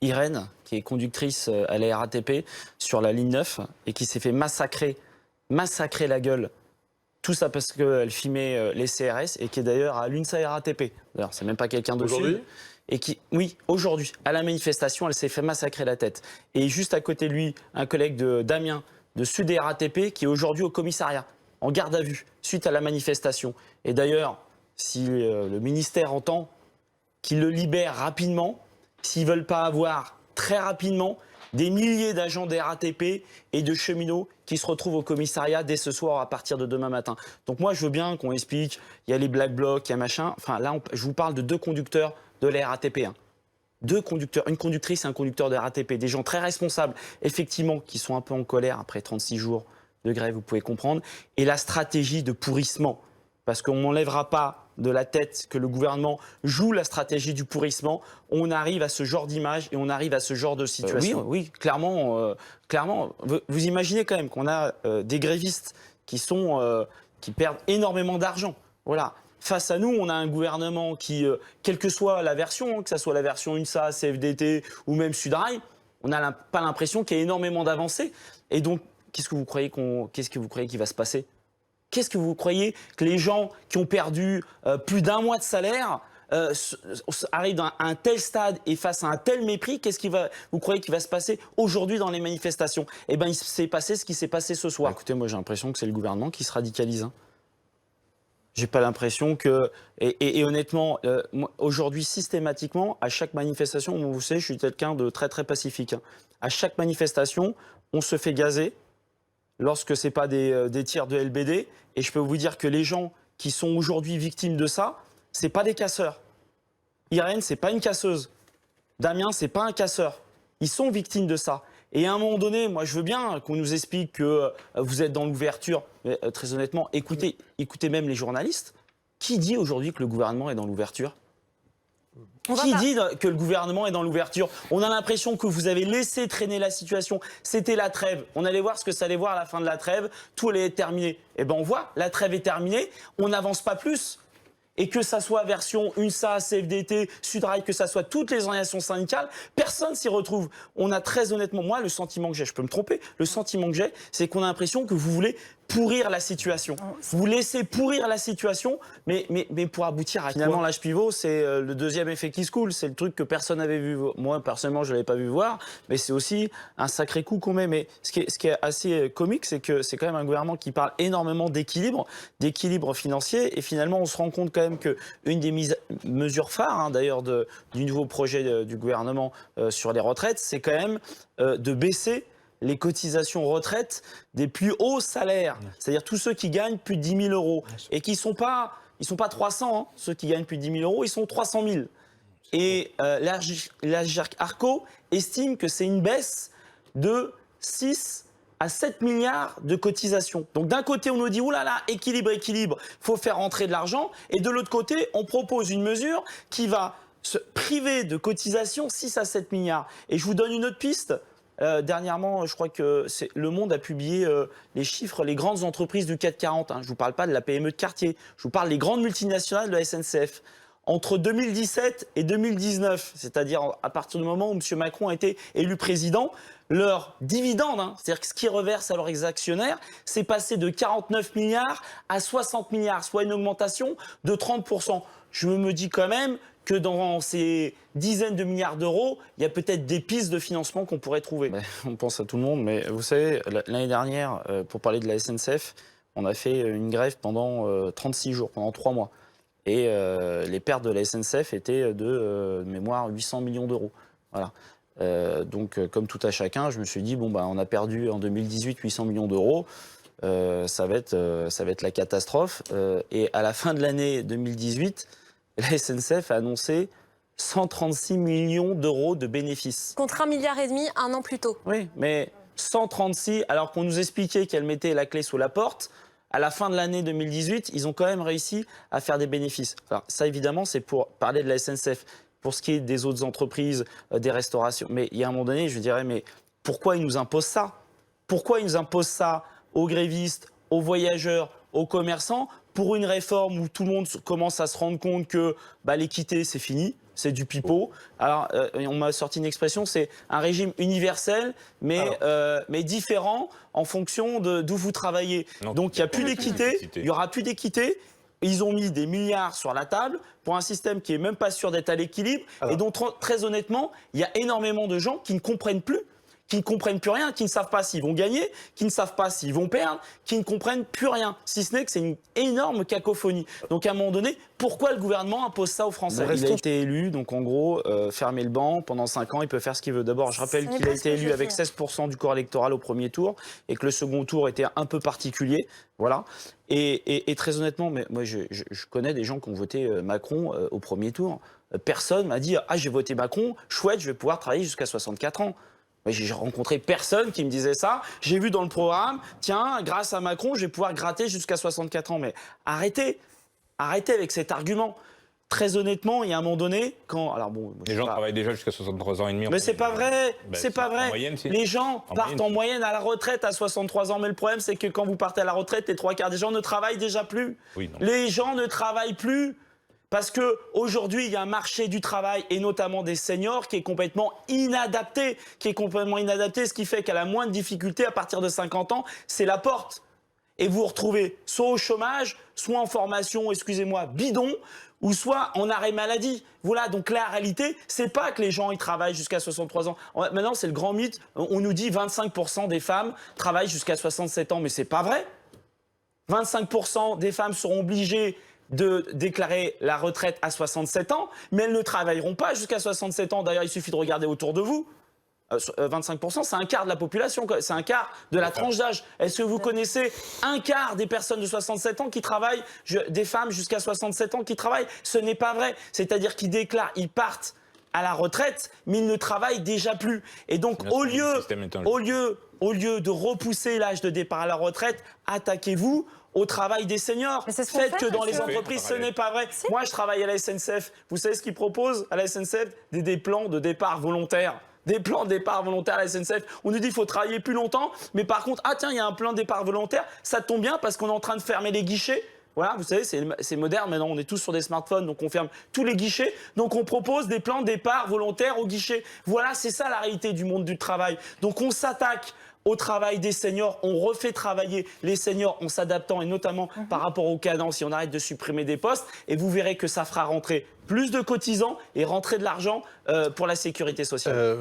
Irène, qui est conductrice à la RATP sur la ligne 9 et qui s'est fait massacrer la gueule. Tout ça parce qu'elle filmait les CRS et qui est d'ailleurs à l'UNSA RATP. D'ailleurs, c'est même pas quelqu'un de Sud. Et qui, oui, aujourd'hui, à la manifestation, elle s'est fait massacrer la tête. Et juste à côté de lui, un collègue de Damien, de Sud RATP, qui est aujourd'hui au commissariat, en garde à vue, suite à la manifestation. Et d'ailleurs, si le ministère entend qu'il le libère rapidement, s'ils ne veulent pas avoir très rapidement des milliers d'agents des RATP et de cheminots qui se retrouvent au commissariat dès ce soir à partir de demain matin. Donc moi, je veux bien qu'on explique, il y a les Black Blocs, il y a machin. Enfin là, je vous parle de 2 conducteurs de la RATP. 2 conducteurs, une conductrice et un conducteur de RATP. Des gens très responsables, effectivement, qui sont un peu en colère après 36 jours de grève, vous pouvez comprendre. Et la stratégie de pourrissement. Parce qu'on n'enlèvera pas de la tête que le gouvernement joue la stratégie du pourrissement, on arrive à ce genre d'image et on arrive à ce genre de situation. Oui, clairement. Vous imaginez quand même qu'on a des grévistes qui perdent énormément d'argent. Voilà. Face à nous, on a un gouvernement qui, quelle que soit la version, que ce soit la version UNSA, CFDT ou même Sudrail, on n'a pas l'impression qu'il y ait énormément d'avancées. Et donc, qu'est-ce que vous croyez qu'il va se passer ? Qu'est-ce que vous croyez que les gens qui ont perdu plus d'1 mois de salaire arrivent à un tel stade et face à un tel mépris, vous croyez qu'il va se passer aujourd'hui dans les manifestations? Eh bien, il s'est passé ce qui s'est passé ce soir. Écoutez, moi j'ai l'impression que c'est le gouvernement qui se radicalise. J'ai pas l'impression que... Et honnêtement, aujourd'hui, systématiquement, à chaque manifestation, vous savez, je suis quelqu'un de très très pacifique. À chaque manifestation, on se fait gazer lorsque ce n'est pas des tirs de LBD. Et je peux vous dire que les gens qui sont aujourd'hui victimes de ça, ce n'est pas des casseurs. Irène, ce n'est pas une casseuse. Damien, ce n'est pas un casseur. Ils sont victimes de ça. Et à un moment donné, moi je veux bien qu'on nous explique que vous êtes dans l'ouverture. Mais très honnêtement, écoutez même les journalistes. Qui dit aujourd'hui que le gouvernement est dans l'ouverture ? Qui dit que le gouvernement est dans l'ouverture? On a l'impression que vous avez laissé traîner la situation. C'était la trêve. On allait voir ce que ça allait voir à la fin de la trêve. Tout allait être terminé. Eh bien, on voit, la trêve est terminée. On n'avance pas plus. Et que ça soit version UNSA, CFDT, Sudrail, que ça soit toutes les organisations syndicales, personne s'y retrouve. On a très honnêtement, moi, le sentiment que j'ai, je peux me tromper, le sentiment que j'ai, c'est qu'on a l'impression que vous voulez pourrir la situation. Vous laissez pourrir la situation, mais pour aboutir à finalement l'âge pivot, c'est le deuxième effet qui se coule. C'est le truc que personne n'avait vu. Moi, personnellement, je ne l'avais pas vu voir, mais c'est aussi un sacré coup qu'on met. Mais ce qui est assez comique, c'est que c'est quand même un gouvernement qui parle énormément d'équilibre financier. Et finalement, on se rend compte quand même qu'une des mesures phares, d'ailleurs, du nouveau projet du gouvernement sur les retraites, c'est quand même de baisser les cotisations retraite des plus hauts salaires, c'est-à-dire tous ceux qui gagnent plus de 10 000 euros et qui sont pas 300, ceux qui gagnent plus de 10 000 euros, ils sont 300 000. Et l'AGIRC Arco estime que c'est une baisse de 6 à 7 milliards de cotisations. Donc d'un côté, on nous dit, oulala, équilibre, il faut faire rentrer de l'argent. Et de l'autre côté, on propose une mesure qui va se priver de cotisations 6 à 7 milliards. Et je vous donne une autre piste. Dernièrement, je crois que Le Monde a publié les chiffres, les grandes entreprises du CAC 40. Je ne vous parle pas de la PME de quartier, je vous parle des grandes multinationales de la SNCF. Entre 2017 et 2019, c'est-à-dire à partir du moment où M. Macron a été élu président, leurs dividendes, c'est-à-dire ce qu'ils reversent à leurs actionnaires, c'est passé de 49 milliards à 60 milliards, soit une augmentation de 30%. Je me dis quand même que dans ces dizaines de milliards d'euros, il y a peut-être des pistes de financement qu'on pourrait trouver. On pense à tout le monde, mais vous savez, l'année dernière, pour parler de la SNCF, on a fait une grève pendant 36 jours, pendant 3 mois. Et les pertes de la SNCF étaient de mémoire 800 millions d'euros. Voilà. Donc, comme tout à chacun, je me suis dit, on a perdu en 2018 800 millions d'euros. Ça va être la catastrophe. Et à la fin de l'année 2018, la SNCF a annoncé 136 millions d'euros de bénéfices. Contre 1,5 milliard un an plus tôt. Oui, mais 136, alors qu'on nous expliquait qu'elle mettait la clé sous la porte, à la fin de l'année 2018, ils ont quand même réussi à faire des bénéfices. Alors, ça, évidemment, c'est pour parler de la SNCF. Pour ce qui est des autres entreprises, des restaurations. Mais il y a un moment donné, je dirais, mais pourquoi ils nous imposent ça? Pourquoi ils nous imposent ça aux grévistes, aux voyageurs, aux commerçants, pour une réforme où tout le monde commence à se rendre compte que l'équité, c'est fini. c'est du pipeau. Alors, on m'a sorti une expression, c'est un régime universel, mais différent en fonction d'où vous travaillez. Non, Donc, il n'y a plus d'équité, il n'y aura plus d'équité. Ils ont mis des milliards sur la table pour un système qui est même pas sûr d'être à l'équilibre et dont, très honnêtement, il y a énormément de gens qui ne comprennent plus. Qui ne comprennent plus rien, qui ne savent pas s'ils vont gagner, qui ne savent pas s'ils vont perdre, qui ne comprennent plus rien, si ce n'est que c'est une énorme cacophonie. Donc à un moment donné, pourquoi le gouvernement impose ça aux Français? Il a été élu, donc en gros, fermer le banc, pendant 5 ans, il peut faire ce qu'il veut. D'abord, je rappelle qu'il a été élu avec 16% du corps électoral au premier tour, et que le second tour était un peu particulier, voilà. Et très honnêtement, mais moi je connais des gens qui ont voté Macron au premier tour. Personne m'a dit « Ah, j'ai voté Macron, chouette, je vais pouvoir travailler jusqu'à 64 ans ». J'ai rencontré personne qui me disait ça. J'ai vu dans le programme, tiens, grâce à Macron, je vais pouvoir gratter jusqu'à 64 ans. Mais arrêtez avec cet argument. Très honnêtement, il y a un moment donné, quand... Alors bon, les gens travaillent déjà jusqu'à 63 ans et demi. Mais c'est pas vrai, c'est pas vrai. En moyenne, si. Les gens partent en moyenne à la retraite à 63 ans. Mais le problème, c'est que quand vous partez à la retraite, les 3/4 des gens ne travaillent déjà plus. Oui, les gens ne travaillent plus. Parce qu'aujourd'hui, il y a un marché du travail, et notamment des seniors, qui est complètement inadapté. Ce qui fait qu'à la moindre difficulté, à partir de 50 ans, c'est la porte. Et vous vous retrouvez soit au chômage, soit en formation, excusez-moi, bidon, ou soit en arrêt maladie. Voilà, donc la réalité, c'est pas que les gens ils travaillent jusqu'à 63 ans. Maintenant, c'est le grand mythe. On nous dit 25% des femmes travaillent jusqu'à 67 ans, mais c'est pas vrai. 25% des femmes seront obligées de déclarer la retraite à 67 ans, mais elles ne travailleront pas jusqu'à 67 ans. D'ailleurs, il suffit de regarder autour de vous. 25%, c'est un quart de la population, c'est un quart de la tranche d'âge. Est-ce que vous connaissez un quart des personnes de 67 ans qui travaillent, des femmes jusqu'à 67 ans qui travaillent? Ce n'est pas vrai. C'est-à-dire qu'ils déclarent, ils partent à la retraite, mais ils ne travaillent déjà plus. Et donc, au lieu de repousser l'âge de départ à la retraite, attaquez-vous au travail des seniors. Faites que dans les entreprises, ce n'est pas vrai. Moi, je travaille à la SNCF. Vous savez ce qu'ils proposent à la SNCF? Des plans de départ volontaires. Des plans de départ volontaires à la SNCF. On nous dit qu'il faut travailler plus longtemps, mais par contre, ah tiens, il y a un plan de départ volontaire, ça tombe bien parce qu'on est en train de fermer les guichets. Voilà, vous savez, c'est moderne maintenant, on est tous sur des smartphones, donc on ferme tous les guichets. Donc on propose des plans de départ volontaires au guichet. Voilà, c'est ça la réalité du monde du travail. Donc on s'attaque au travail des seniors, on refait travailler les seniors en s'adaptant et notamment par rapport aux cadences, si on arrête de supprimer des postes, et vous verrez que ça fera rentrer plus de cotisants et rentrer de l'argent pour la sécurité sociale.